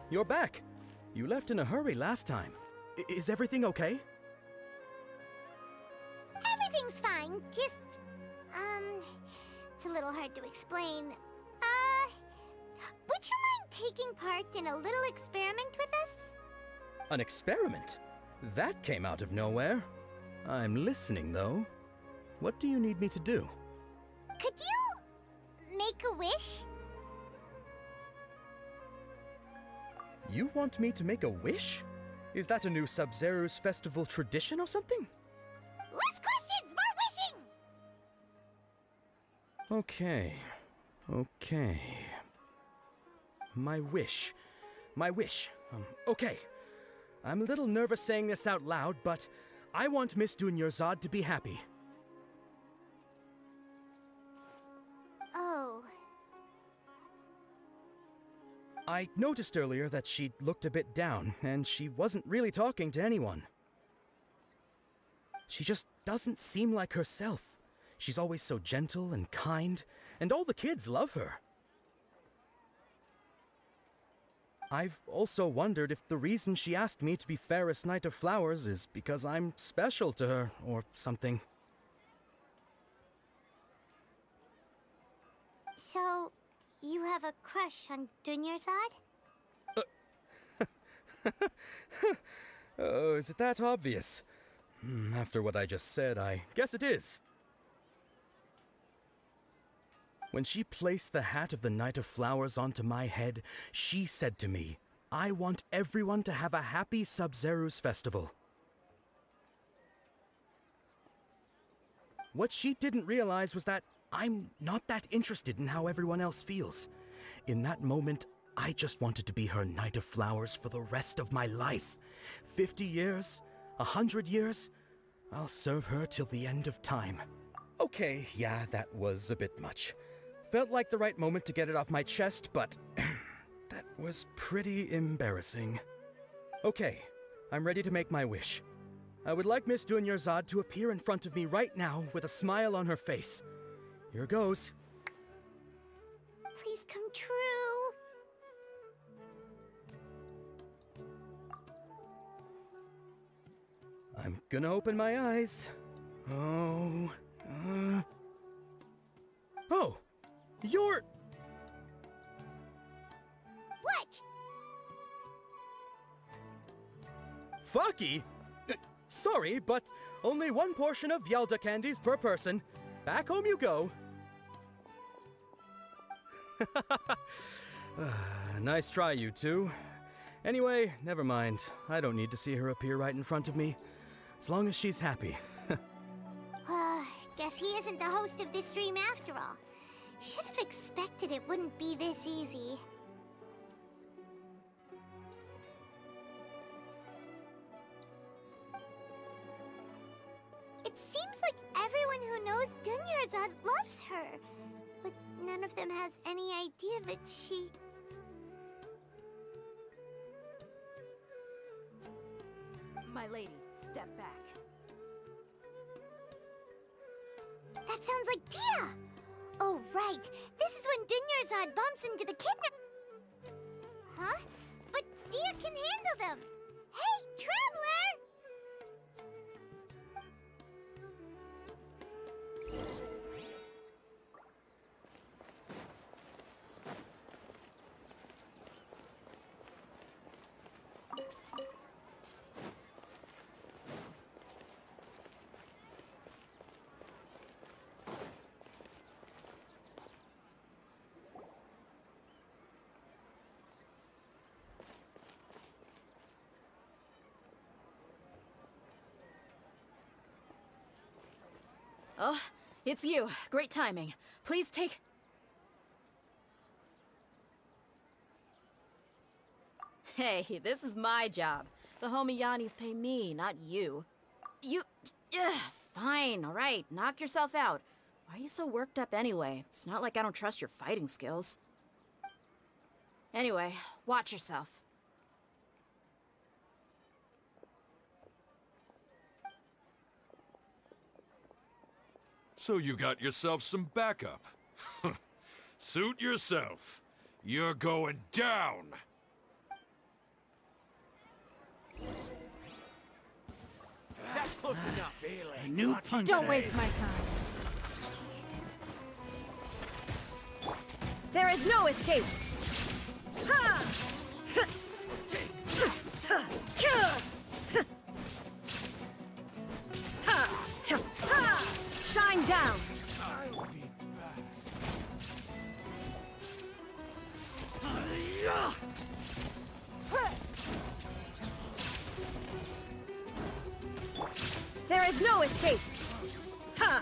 You're back. You left in a hurry last time. Is everything okay? Everything's fine, just, it's a little hard to explain. Would you mind taking part in a little experiment with us? An experiment? That came out of nowhere. I'm listening, though. What do you need me to do? Could you make a wish? You want me to make a wish? Is that a new Subzerus festival tradition or something? Less questions, more wishing! Okay. My wish. Okay. I'm a little nervous saying this out loud, but I want Miss Dunyarzad to be happy. Oh. I noticed earlier that she looked a bit down, and she wasn't really talking to anyone. She just doesn't seem like herself. She's always so gentle and kind, and all the kids love her. I've also wondered if the reason she asked me to be Fairest Knight of Flowers is because I'm special to her, or something. So, you have a crush on Dunyarzad? Oh, is it that obvious? After what I just said, I guess it is. When she placed the hat of the Knight of Flowers onto my head, she said to me, I want everyone to have a happy Subzerus festival. What she didn't realize was that I'm not that interested in how everyone else feels. In that moment, I just wanted to be her Knight of Flowers for the rest of my life. 50 years? 100 years? I'll serve her till the end of time. Okay, yeah, that was a bit much. Felt like the right moment to get it off my chest, but that was pretty embarrassing. Okay, I'm ready to make my wish. I would like Miss Dunyarzad to appear in front of me right now with a smile on her face. Here goes. Please come true. I'm gonna open my eyes. Oh, you're... What? Fucky? Sorry, but only one portion of Yelda candies per person. Back home you go. Nice try, you two. Anyway, never mind. I don't need to see her appear right in front of me. As long as she's happy. Guess he isn't the host of this stream after all. Should have expected it wouldn't be this easy. It seems like everyone who knows Dunyarzad loves her, but none of them has any idea that she... My lady, step back. That sounds like Dia! Oh, right. This is when Dunyarzad bumps into the kidnap... Huh? But Dia can handle them! Hey, Traveler! Oh, it's you. Great timing. Please take... Hey, this is my job. The homie Yannis pay me, not you. You... fine, alright. Knock yourself out. Why are you so worked up anyway? It's not like I don't trust your fighting skills. Anyway, watch yourself. So you got yourself some backup. Suit yourself. You're going down. New punch. Don't waste my time. There is no escape. Ha! Shine down. There is no escape. Ha!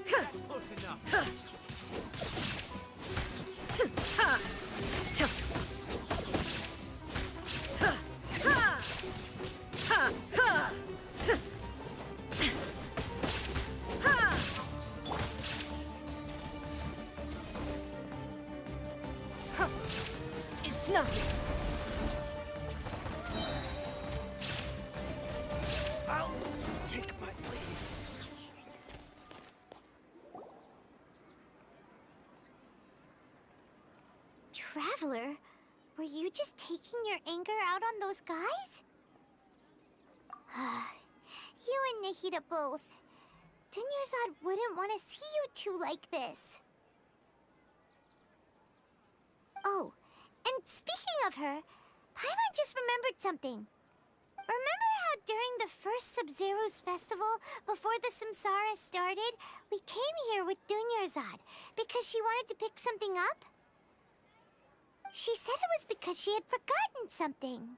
That's close enough. It's nothing. I'll take my leave. Traveler, were you just taking your anger out on those guys? You and Nahida both. Dunyarzad wouldn't want to see you two like this. Oh, and speaking of her, Paimon just remembered something. Remember how during the first Subzerus festival, before the Samsara started, we came here with Dunyarzad because she wanted to pick something up? She said it was because she had forgotten something.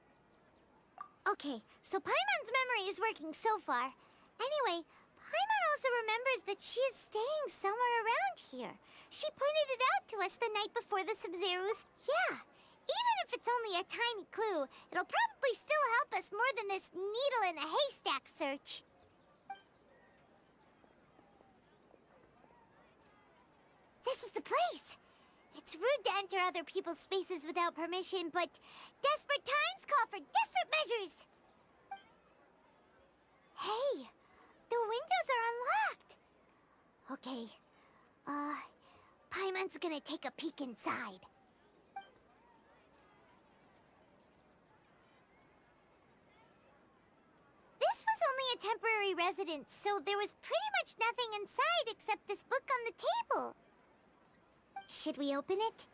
Okay, so Paimon's memory is working so far. Anyway, Paimon also remembers that she is staying somewhere around here. She pointed it out to us the night before the Subzerus. Yeah, even if it's only a tiny clue, it'll probably still help us more than this needle in a haystack search. This is the place. It's rude to enter other people's spaces without permission, but desperate times call for desperate measures. Hey, the windows are unlocked. Okay, Paimon's gonna take a peek inside. This was only a temporary residence, so there was pretty much nothing inside except this book on the table. Should we open it?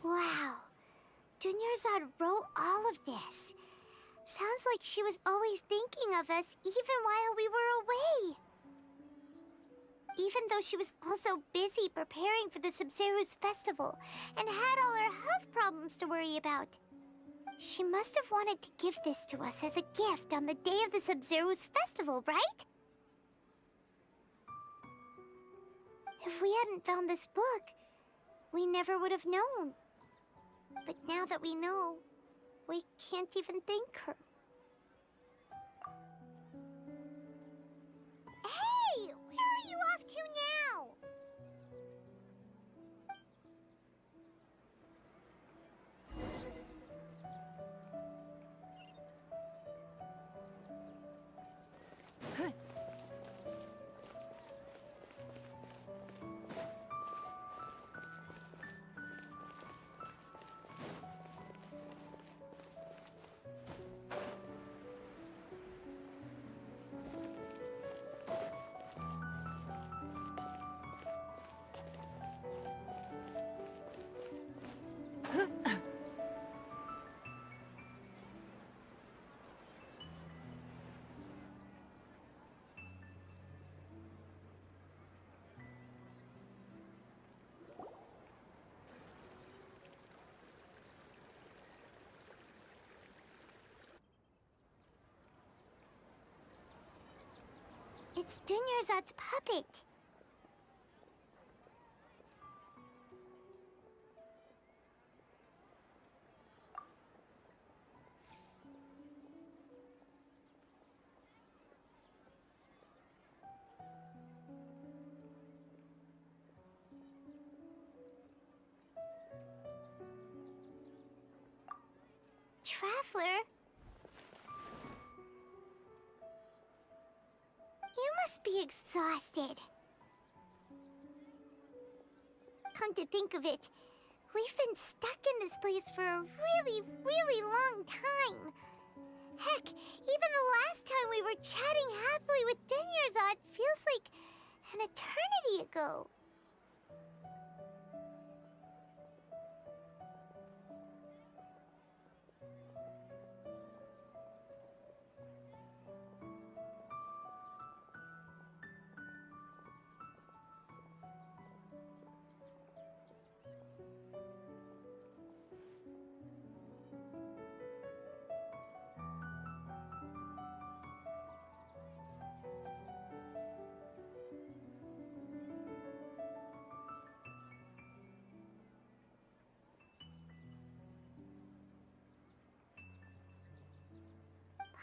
Wow. Dunyarzad wrote all of this. Sounds like she was always thinking of us even while we were away. Even though she was also busy preparing for the Subzerus festival and had all her health problems to worry about. She must have wanted to give this to us as a gift on the day of the Subzerus festival, right? If we hadn't found this book, we never would have known. But now that we know, we can't even thank her. Hey, where are you off to now? It's Dunyarzad's puppet. Traveler? You must be exhausted. Come to think of it, we've been stuck in this place for a really, really long time. Heck, even the last time we were chatting happily with Dunyarzad feels like an eternity ago.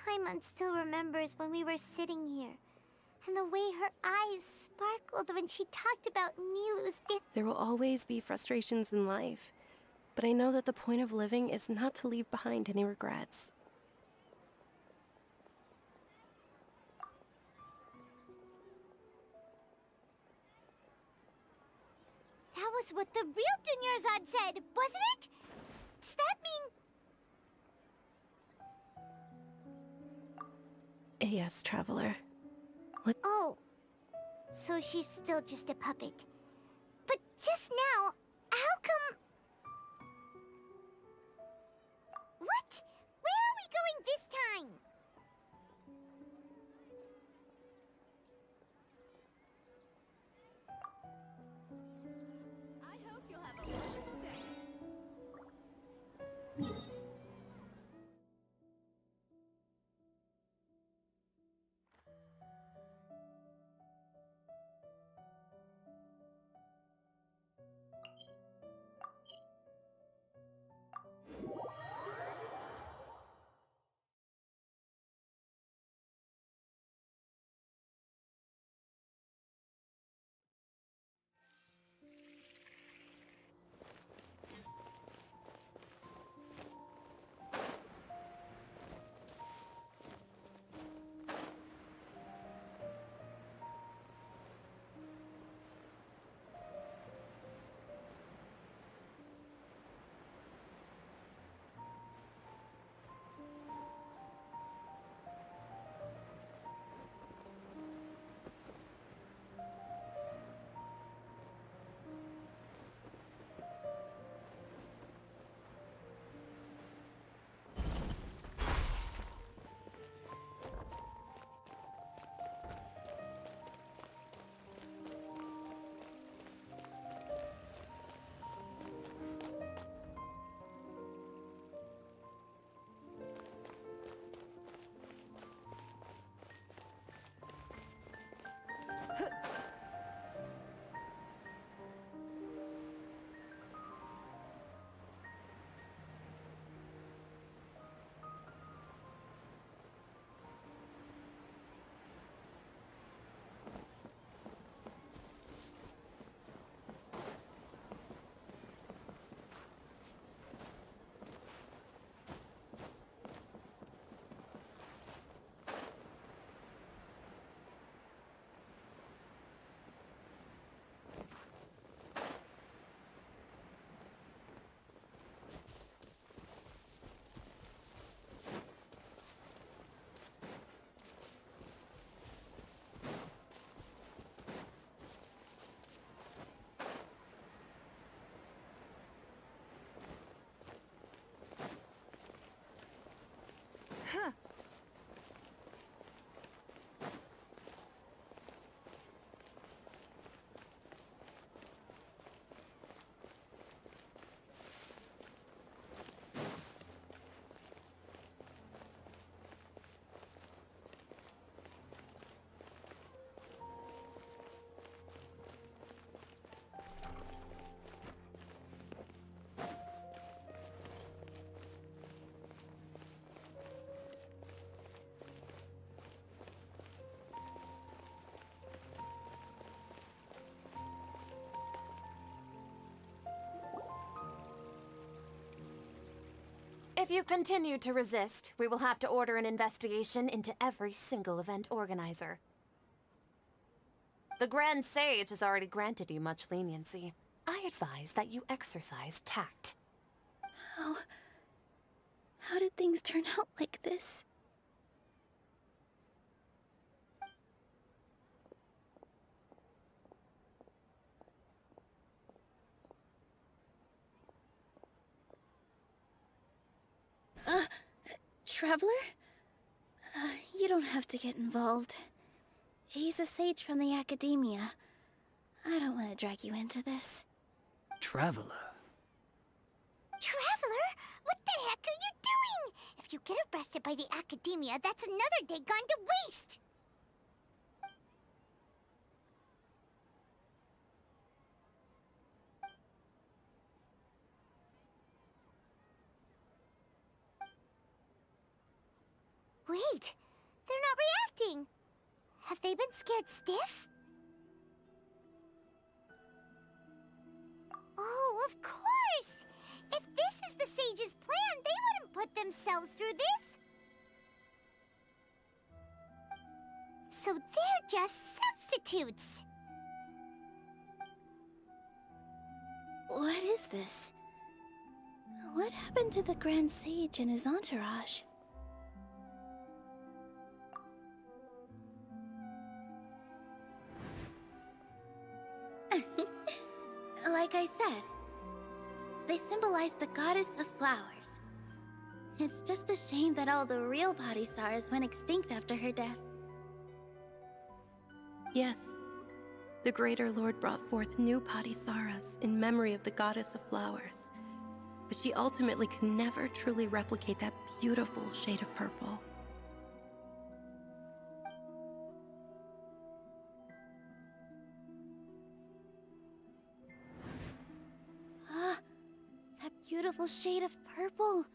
Paimon still remembers when we were sitting here, and the way her eyes sparkled when she talked about Nilu's gift. There will always be frustrations in life, but I know that the point of living is not to leave behind any regrets. That was what the real Dunyarzad said, wasn't it? Does that mean... Yes, Traveler. Oh, so she's still just a puppet. But just now, how come... What? Where are we going this time? I hope you'll have a wonderful day. If you continue to resist, we will have to order an investigation into every single event organizer. The Grand Sage has already granted you much leniency. I advise that you exercise tact. How did things turn out like this? Traveler? You don't have to get involved. He's a sage from the Academia. I don't want to drag you into this. Traveler. Traveler? What the heck are you doing? If you get arrested by the Academia, that's another day gone to waste! Wait, they're not reacting. Have they been scared stiff? Oh, of course! If this is the Sage's plan, they wouldn't put themselves through this. So they're just substitutes. What is this? What happened to the Grand Sage and his entourage? Like I said, they symbolize the goddess of flowers. It's just a shame that all the real Padisaras went extinct after her death. Yes. The Greater Lord brought forth new Padisaras in memory of the goddess of flowers. But she ultimately could never truly replicate that beautiful shade of purple. That beautiful shade of purple.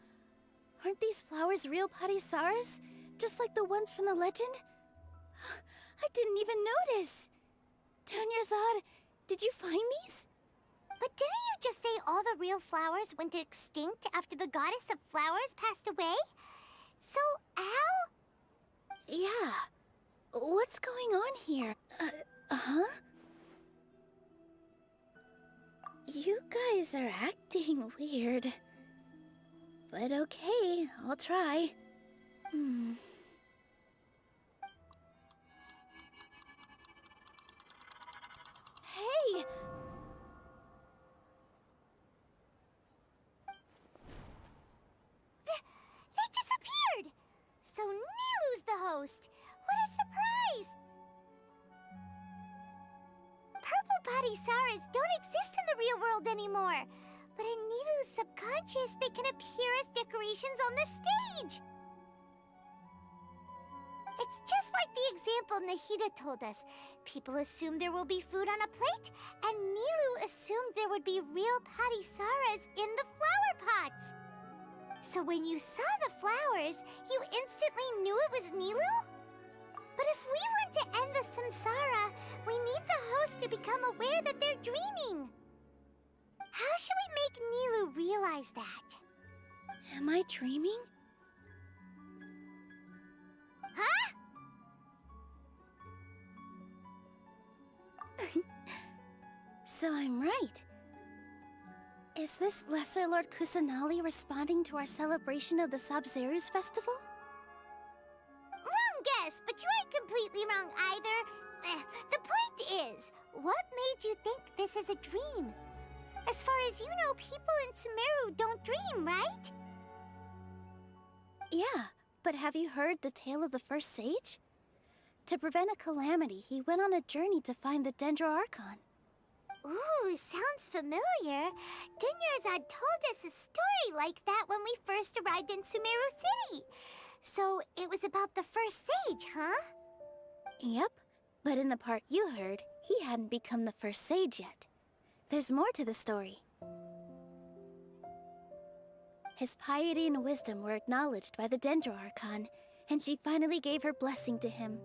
Aren't these flowers real Padisaras? Just like the ones from the legend? I didn't even notice. Dunyarzad, did you find these? But didn't you just say all the real flowers went extinct after the goddess of flowers passed away? So, how? Yeah. What's going on here? Huh? You guys are acting weird. But okay, I'll try. Hey! They disappeared! So Nilu's the host. What a surprise! Purple Padisaras don't exist in the real world anymore. But in Nilu's subconscious, they can appear as decorations on the stage. It's just like the example Nahida told us. People assume there will be food on a plate, and Nilu assumed there would be real Padisaras in the flower pots. So when you saw the flowers, you instantly knew it was Nilu? But if we want to end the samsara, we need the host to become aware that they're dreaming. How should we make Nilu realize that? Am I dreaming? Huh? So I'm right. Is this Lesser Lord Kusanali responding to our celebration of the Subzerus festival? Wrong guess, but you aren't completely wrong either. The point is, what made you think this is a dream? As far as you know, people in Sumeru don't dream, right? Yeah, but have you heard the tale of the first sage? To prevent a calamity, he went on a journey to find the Dendroarchon. Ooh, sounds familiar. Dunyarzad told us a story like that when we first arrived in Sumeru City. So it was about the first sage, huh? Yep, but in the part you heard, he hadn't become the first sage yet. There's more to the story. His piety and wisdom were acknowledged by the Dendroarchon, and she finally gave her blessing to him.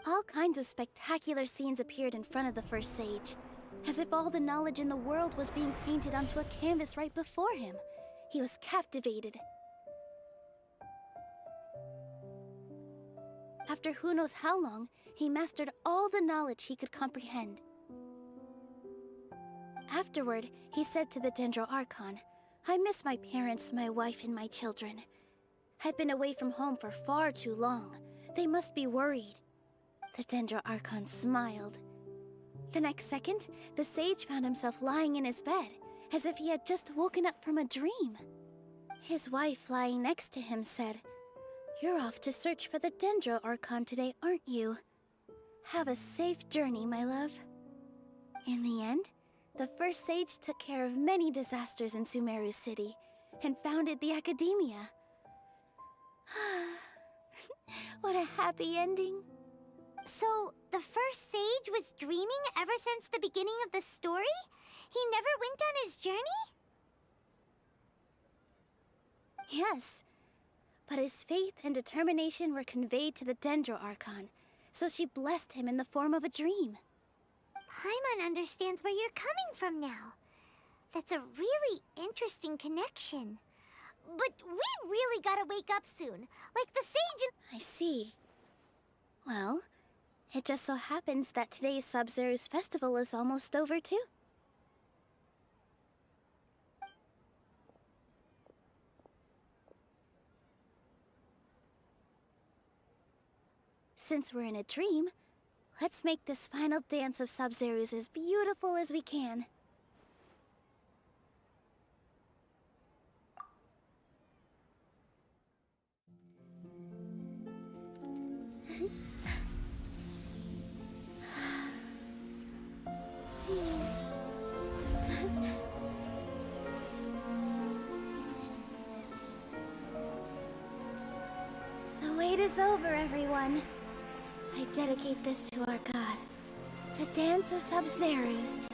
All kinds of spectacular scenes appeared in front of the first sage, as if all the knowledge in the world was being painted onto a canvas right before him. He was captivated. After who knows how long, he mastered all the knowledge he could comprehend. Afterward, he said to the Dendro Archon, "I miss my parents, my wife, and my children. I've been away from home for far too long. They must be worried." The Dendro Archon smiled. The next second, the sage found himself lying in his bed, as if he had just woken up from a dream. His wife, lying next to him, said, "You're off to search for the Dendro Archon today, aren't you? Have a safe journey, my love." In the end, the first sage took care of many disasters in Sumeru City and founded the Academia. What a happy ending. So, the first sage was dreaming ever since the beginning of the story? He never went on his journey? Yes, but his faith and determination were conveyed to the Dendro Archon, so she blessed him in the form of a dream. Paimon understands where you're coming from now. That's a really interesting connection. But we really gotta wake up soon, like the sage and— I see. Well, it just so happens that today's Subzerus festival is almost over too. Since we're in a dream, let's make this final dance of Subzerus as beautiful as we can. The wait is over, everyone. I dedicate this to our god, the dance of Subzerus.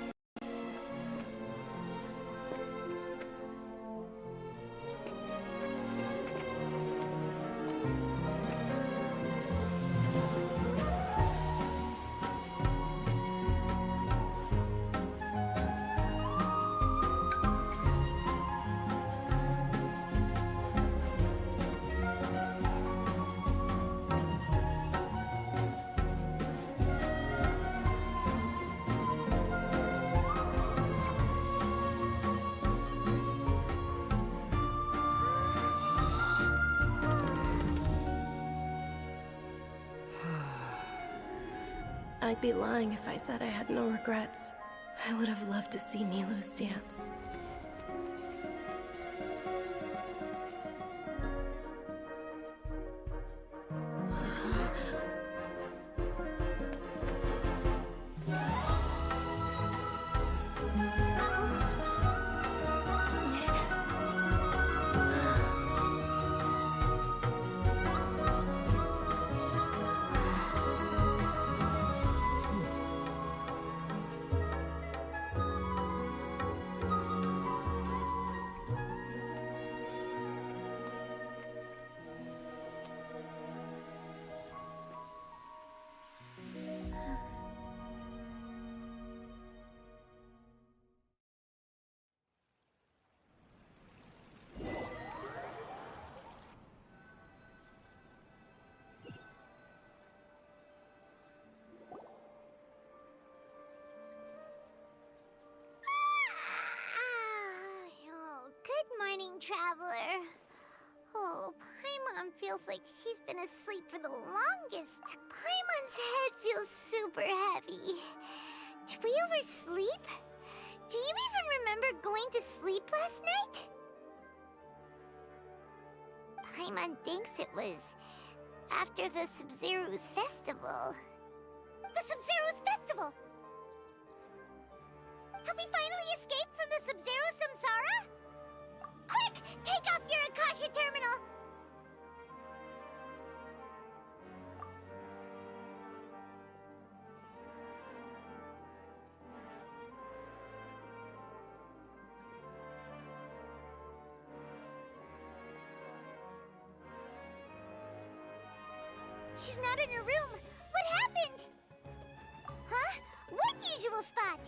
I'd be lying if I said I had no regrets. I would have loved to see Nilou's dance. Oh, good morning, traveler. Oh, Paimon feels like she's been asleep for the longest. Paimon's head feels super heavy. Did we oversleep? Do you even remember going to sleep last night? Paimon thinks it was after the Subzerus festival. The Subzerus festival! Have we finally escaped from the Subzerus samsara? Quick! Take off your Akasha terminal! She's not in her room. What happened? Huh? What usual spot?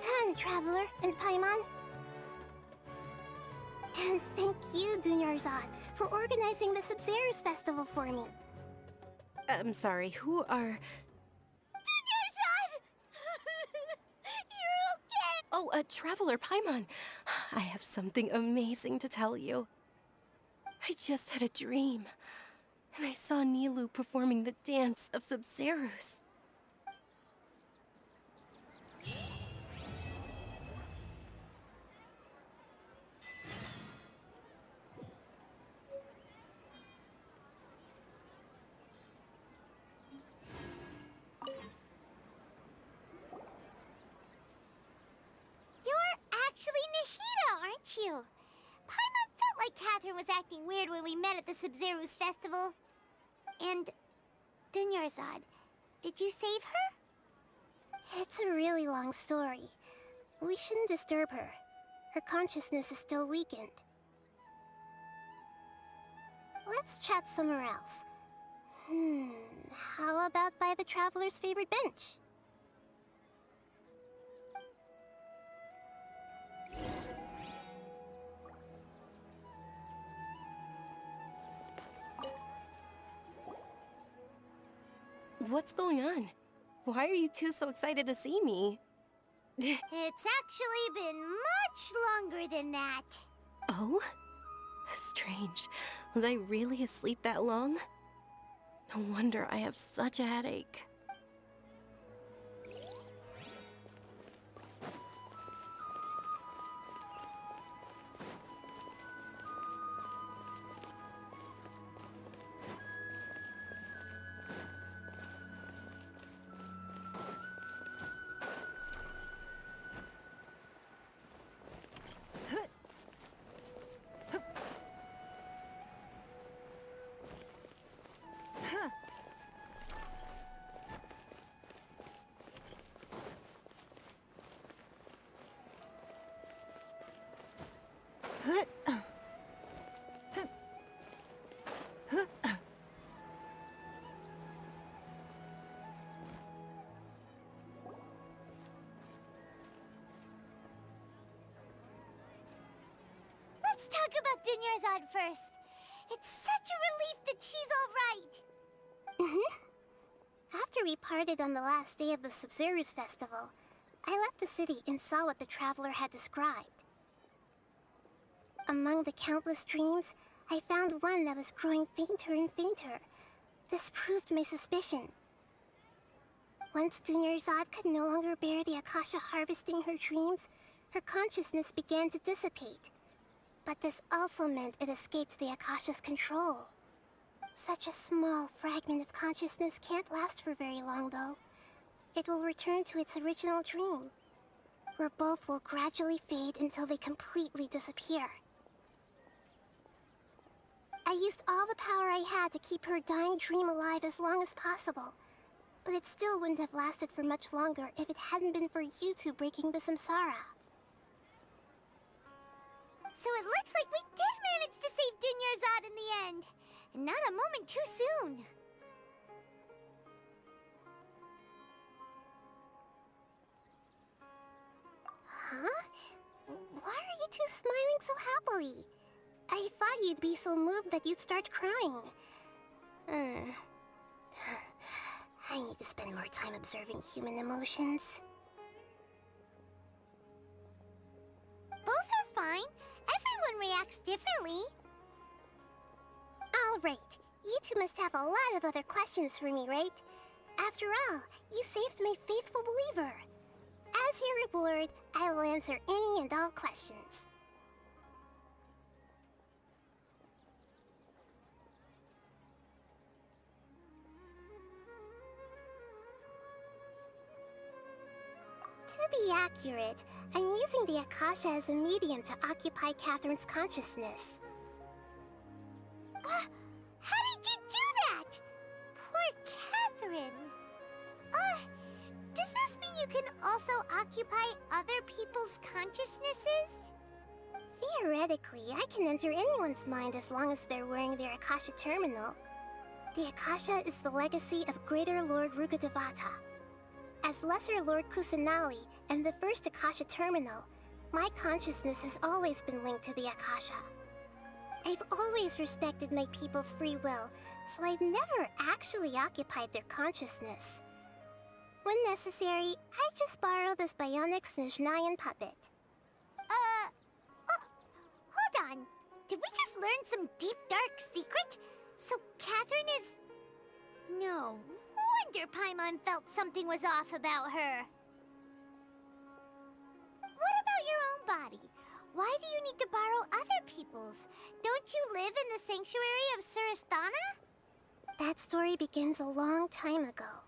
ton, Traveler and Paimon. And thank you, Dunyarzad, for organizing the Subzerus festival for me. I'm sorry, who are... Dunyarzad! You're okay! Oh, Traveler Paimon. I have something amazing to tell you. I just had a dream, and I saw Nilou performing the dance of Subzerus. You're actually Nahida, aren't you? Paimon felt like Catherine was acting weird when we met at the Subzerus festival. And Dunyarzad, did you save her? It's a really long story. We shouldn't disturb her. Her consciousness is still weakened. Let's chat somewhere else. How about by the Traveler's favorite bench? What's going on? Why are you two so excited to see me? It's actually been much longer than that. Oh? Strange. Was I really asleep that long? No wonder I have such a headache. Let's talk about Dunyarzad first. It's such a relief that she's all right. After we parted on the last day of the Subzerus festival, I left the city and saw what the Traveler had described. Among the countless dreams, I found one that was growing fainter and fainter. This proved my suspicion. Once Dunyarzad could no longer bear the Akasha harvesting her dreams, her consciousness began to dissipate. But this also meant it escaped the Akasha's control. Such a small fragment of consciousness can't last for very long, though. It will return to its original dream, where both will gradually fade until they completely disappear. I used all the power I had to keep her dying dream alive as long as possible, but it still wouldn't have lasted for much longer if it hadn't been for you two breaking the samsara. So it looks like we did manage to save Dunyarzad in the end. And not a moment too soon. Huh? Why are you two smiling so happily? I thought you'd be so moved that you'd start crying. I need to spend more time observing human emotions. Both are fine. Everyone reacts differently. All right. You two must have a lot of other questions for me, right? After all, you saved my faithful believer. As your reward, I will answer any and all questions. To be accurate, I'm using the Akasha as a medium to occupy Catherine's consciousness. How did you do that? Poor Catherine. Does this mean you can also occupy other people's consciousnesses? Theoretically, I can enter anyone's mind as long as they're wearing their Akasha terminal. The Akasha is the legacy of Greater Lord Rukkhadevata. As Lesser Lord Kusanali and the first Akasha Terminal, my consciousness has always been linked to the Akasha. I've always respected my people's free will, so I've never actually occupied their consciousness. When necessary, I just borrow this bionic Snezhnayan puppet. Oh, hold on. Did we just learn some deep, dark secret? So Catherine is... No wonder Paimon felt something was off about her. What about your own body? Why do you need to borrow other people's? Don't you live in the sanctuary of Surasthana? That story begins a long time ago.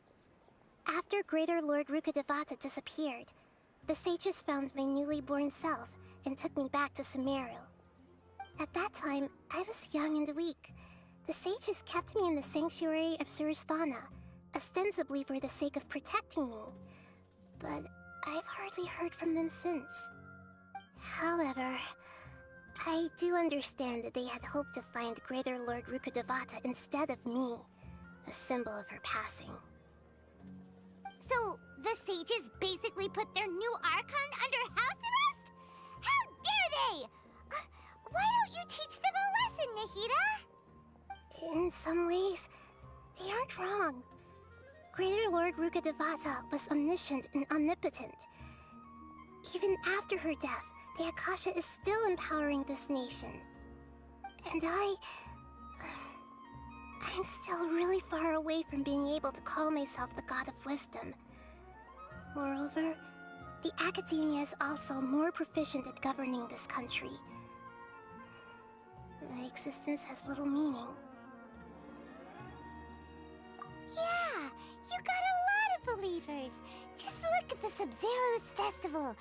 After Greater Lord Rukkhadevata disappeared, the sages found my newly born self and took me back to Sumeru. At that time, I was young and weak. The sages kept me in the sanctuary of Surasthana, ostensibly for the sake of protecting me. But I've hardly heard from them since. However, I do understand that they had hoped to find Greater Lord Rukkhadevata instead of me, a symbol of her passing. So, the sages basically put their new Archon under house arrest? How dare they! Why don't you teach them a lesson, Nahida? In some ways, they aren't wrong. Greater Lord Rukkhadevata was omniscient and omnipotent. Even after her death, the Akasha is still empowering this nation. And I'm still really far away from being able to call myself the God of Wisdom. Moreover, the Academia is also more proficient at governing this country. My existence has little meaning. Yeah, you got a lot of believers. Just look at the Subzerus festival.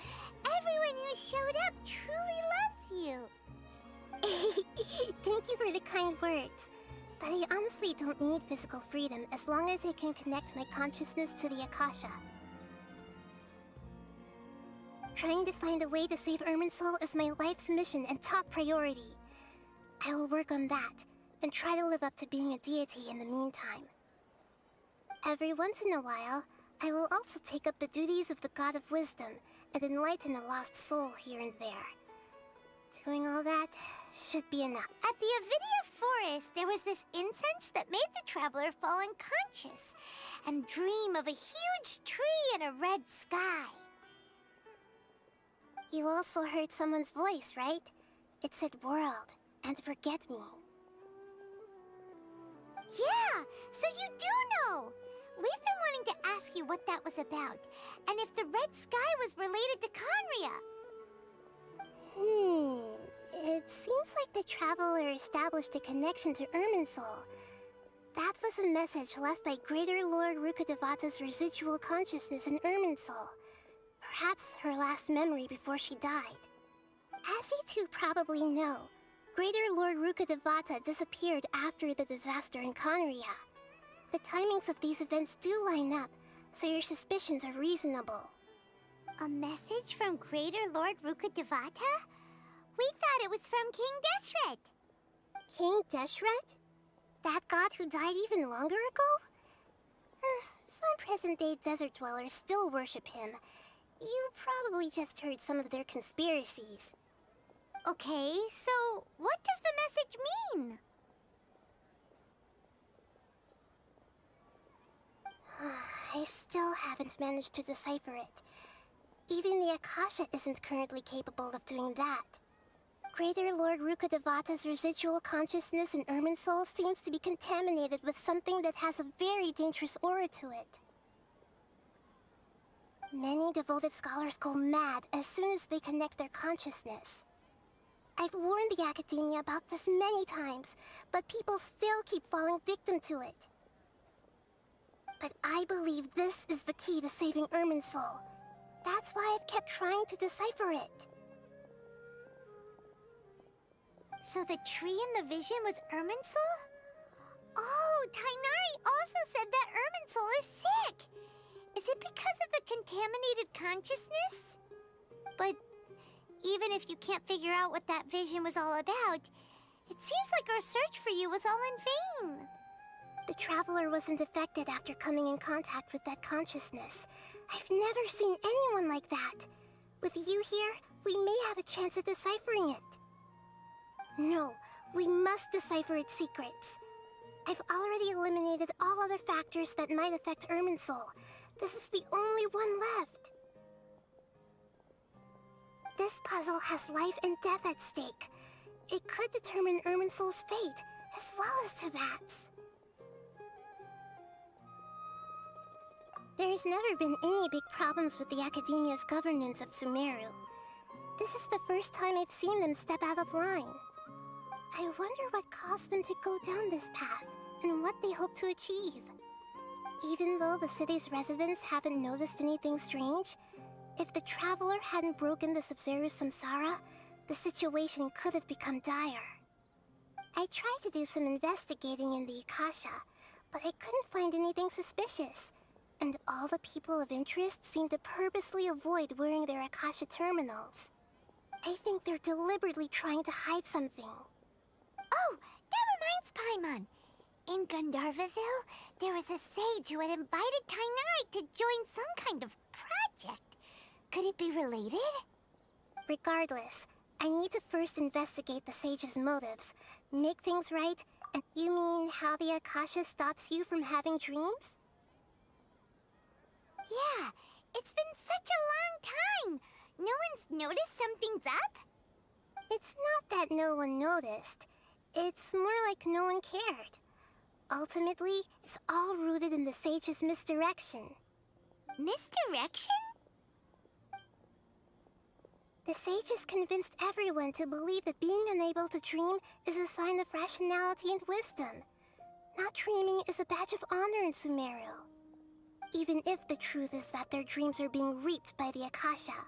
Everyone who showed up truly loves you. Thank you for the kind words. But I honestly don't need physical freedom as long as I can connect my consciousness to the Akasha. Trying to find a way to save Irminsul is my life's mission and top priority. I will work on that, and try to live up to being a deity in the meantime. Every once in a while, I will also take up the duties of the God of Wisdom and enlighten a lost soul here and there. Doing all that should be enough. At the Avidia Forest, there was this incense that made the traveler fall unconscious and dream of a huge tree and a red sky. You also heard someone's voice, right? It said world and forget me. Yeah, so you do know! We've been wanting to ask you what that was about, and if the red sky was related to Khaenri'ah. It seems like the traveler established a connection to Irminsul. That was a message left by Greater Lord Rukkhadevata's residual consciousness in Irminsul. Perhaps her last memory before she died. As you two probably know, Greater Lord Rukkhadevata disappeared after the disaster in Khaenri'ah. The timings of these events do line up, so your suspicions are reasonable. A message from Greater Lord Rukkhadevata? We thought it was from King Deshret. King Deshret? That god who died even longer ago? Some present-day desert dwellers still worship him. You probably just heard some of their conspiracies. Okay, so what does the message mean? I still haven't managed to decipher it. Even the Akasha isn't currently capable of doing that. Greater Lord Rukkhadevata's residual consciousness in Irminsul seems to be contaminated with something that has a very dangerous aura to it. Many devoted scholars go mad as soon as they connect their consciousness. I've warned the Academia about this many times, but people still keep falling victim to it. But I believe this is the key to saving Irminsul. That's why I've kept trying to decipher it. So the tree in the vision was Irminsul? Oh, Tighnari also said that Irminsul is sick! Is it because of the contaminated consciousness? But even if you can't figure out what that vision was all about, it seems like our search for you was all in vain. The Traveler wasn't affected after coming in contact with that consciousness. I've never seen anyone like that. With you here, we may have a chance at deciphering it. No, we must decipher its secrets. I've already eliminated all other factors that might affect Irminsul. This is the only one left. This puzzle has life and death at stake. It could determine Irminsul's fate, as well as Tevat's. There's never been any big problems with the Academia's governance of Sumeru. This is the first time I've seen them step out of line. I wonder what caused them to go down this path, and what they hope to achieve. Even though the city's residents haven't noticed anything strange, if the Traveler hadn't broken the Subzerus samsara, the situation could have become dire. I tried to do some investigating in the Akasha, but I couldn't find anything suspicious. And all the people of interest seem to purposely avoid wearing their Akasha terminals. I think they're deliberately trying to hide something. Oh, that reminds Paimon. In Gandharvaville, there was a sage who had invited Kainari to join some kind of project. Could it be related? Regardless, I need to first investigate the sage's motives, make things right, and you mean how the Akasha stops you from having dreams? Yeah, it's been such a long time. No one's noticed something's up? It's not that no one noticed. It's more like no one cared. Ultimately, it's all rooted in the sage's misdirection. Misdirection? The sage has convinced everyone to believe that being unable to dream is a sign of rationality and wisdom. Not dreaming is a badge of honor in Sumeru. Even if the truth is that their dreams are being reaped by the Akasha.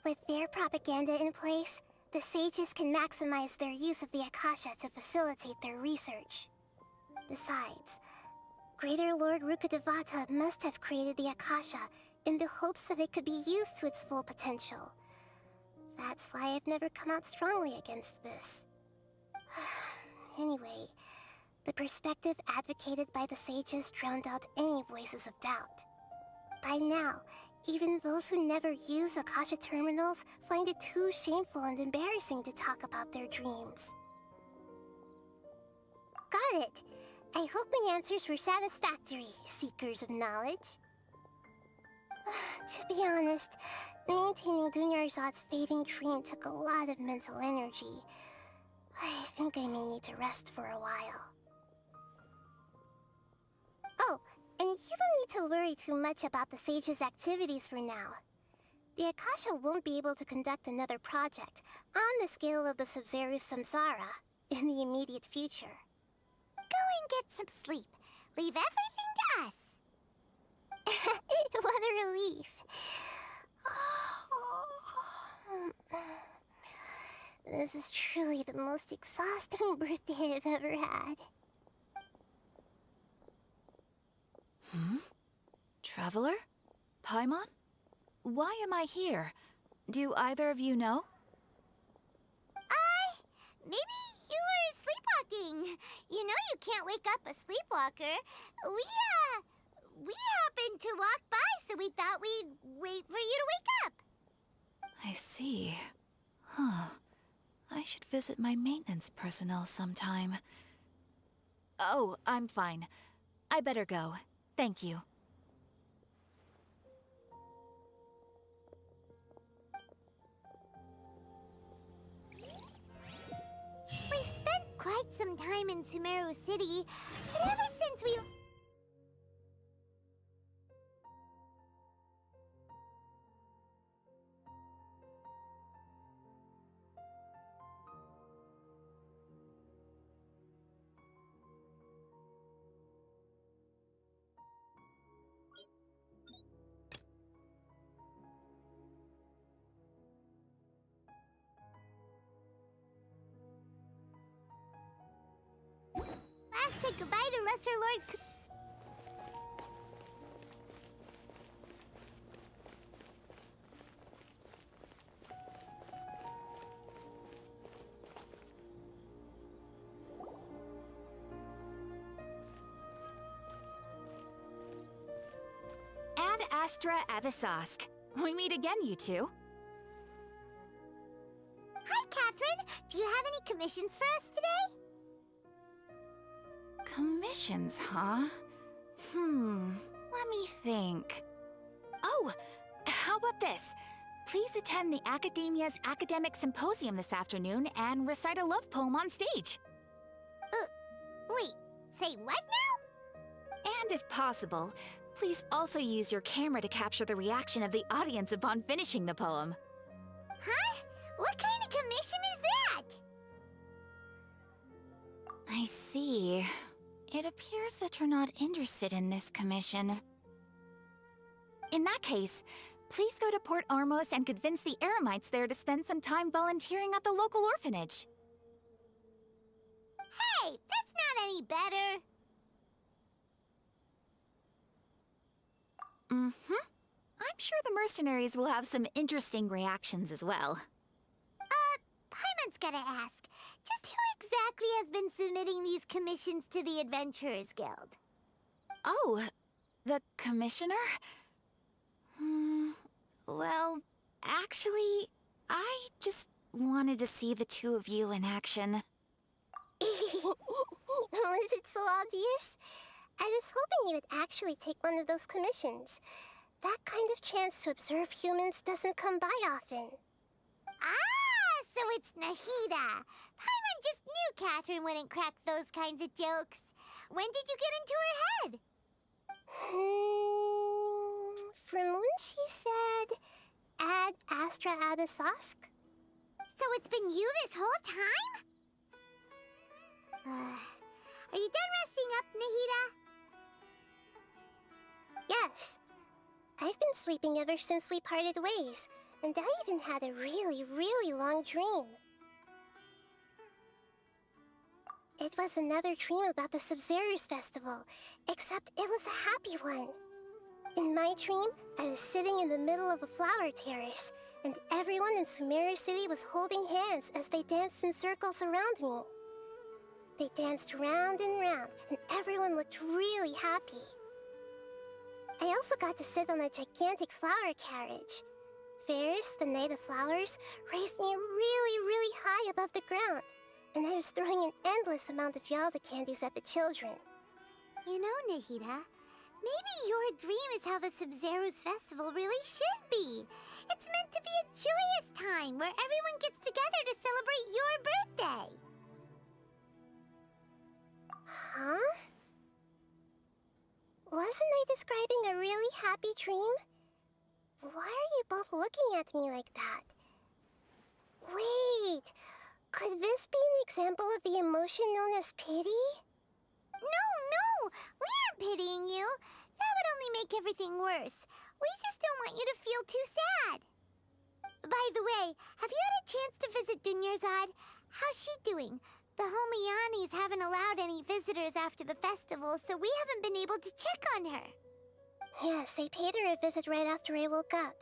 With their propaganda in place, the sages can maximize their use of the Akasha to facilitate their research. Besides, Greater Lord Rukkhadevata must have created the Akasha in the hopes that it could be used to its full potential. That's why I've never come out strongly against this. Anyway, the perspective advocated by the sages drowned out any voices of doubt. By now, even those who never use Akasha terminals find it too shameful and embarrassing to talk about their dreams. Got it! I hope my answers were satisfactory, seekers of knowledge. To be honest, maintaining Dunyarzad's fading dream took a lot of mental energy. I think I may need to rest for a while. Oh, and you don't need to worry too much about the sage's activities for now. The Akasha won't be able to conduct another project on the scale of the Subzerus samsara in the immediate future. Go and get some sleep. Leave everything to us. What a relief. This is truly the most exhausting birthday I've ever had. Traveler? Paimon? Why am I here? Do either of you know? Maybe you were sleepwalking. You know you can't wake up a sleepwalker. We happened to walk by, so we thought we'd wait for you to wake up. I see. Huh. I should visit my maintenance personnel sometime. Oh, I'm fine. I better go. Thank you. We've spent quite some time in Sumeru City, but ever since we... Last said goodbye to Lesser Lord... Astra Avisask. We meet again, you two. Hi, Catherine. Do you have any commissions for us today? Commissions, huh? Let me think. Oh, how about this? Please attend the Academia's Academic Symposium this afternoon and recite a love poem on stage. Wait, say what now? And if possible, please also use your camera to capture the reaction of the audience upon finishing the poem. Huh? What kind of commission is that? I see. It appears that you're not interested in this commission. In that case, please go to Port Ormos and convince the Eremites there to spend some time volunteering at the local orphanage. Hey, that's not any better. I'm sure the mercenaries will have some interesting reactions as well. Paimon's gotta ask. Just who exactly has been submitting these commissions to the Adventurers Guild? Oh, the commissioner? Well, actually, I just wanted to see the two of you in action. Was it so obvious? I was hoping you would actually take one of those commissions. That kind of chance to observe humans doesn't come by often. Ah, so it's Nahida. Paimon just knew Catherine wouldn't crack those kinds of jokes. When did you get into her head? From when she said, Ad Astra Abisask? So it's been you this whole time? Are you done resting up, Nahida? Yes. I've been sleeping ever since we parted ways, and I even had a really, really long dream. It was another dream about the Subzerus festival, except it was a happy one. In my dream, I was sitting in the middle of a flower terrace, and everyone in Sumeru City was holding hands as they danced in circles around me. They danced round and round, and everyone looked really happy. I also got to sit on a gigantic flower carriage. Ferris, the Knight of Flowers, raised me really, really high above the ground, and I was throwing an endless amount of Yalda candies at the children. You know, Nahida, maybe your dream is how the Subzerus festival really should be. It's meant to be a joyous time where everyone gets together to celebrate your birthday. Huh? Wasn't I describing a really happy dream? Why are you both looking at me like that? Wait, could this be an example of the emotion known as pity? No, we aren't pitying you. That would only make everything worse. We just don't want you to feel too sad. By the way, have you had a chance to visit Dunyarzad? How's she doing? The Homiyanis haven't allowed any visitors after the festival, so we haven't been able to check on her. Yes, I paid her a visit right after I woke up.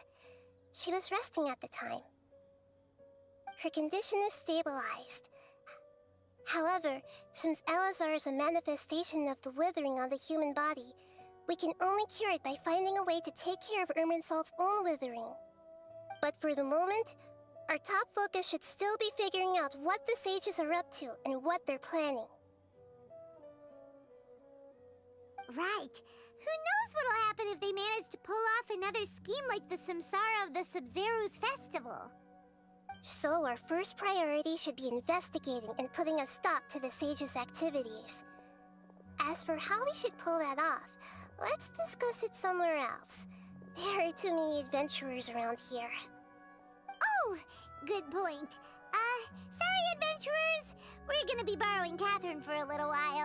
She was resting at the time. Her condition is stabilized. However, since Elazar is a manifestation of the withering on the human body, we can only cure it by finding a way to take care of Irminsul's own withering. But for the moment, our top focus should still be figuring out what the sages are up to and what they're planning. Right. Who knows what'll happen if they manage to pull off another scheme like the Samsara of the Subzerus festival? So our first priority should be investigating and putting a stop to the sages' activities. As for how we should pull that off, let's discuss it somewhere else. There are too many adventurers around here. Oh, good point. Sorry, adventurers. We're gonna be borrowing Catherine for a little while.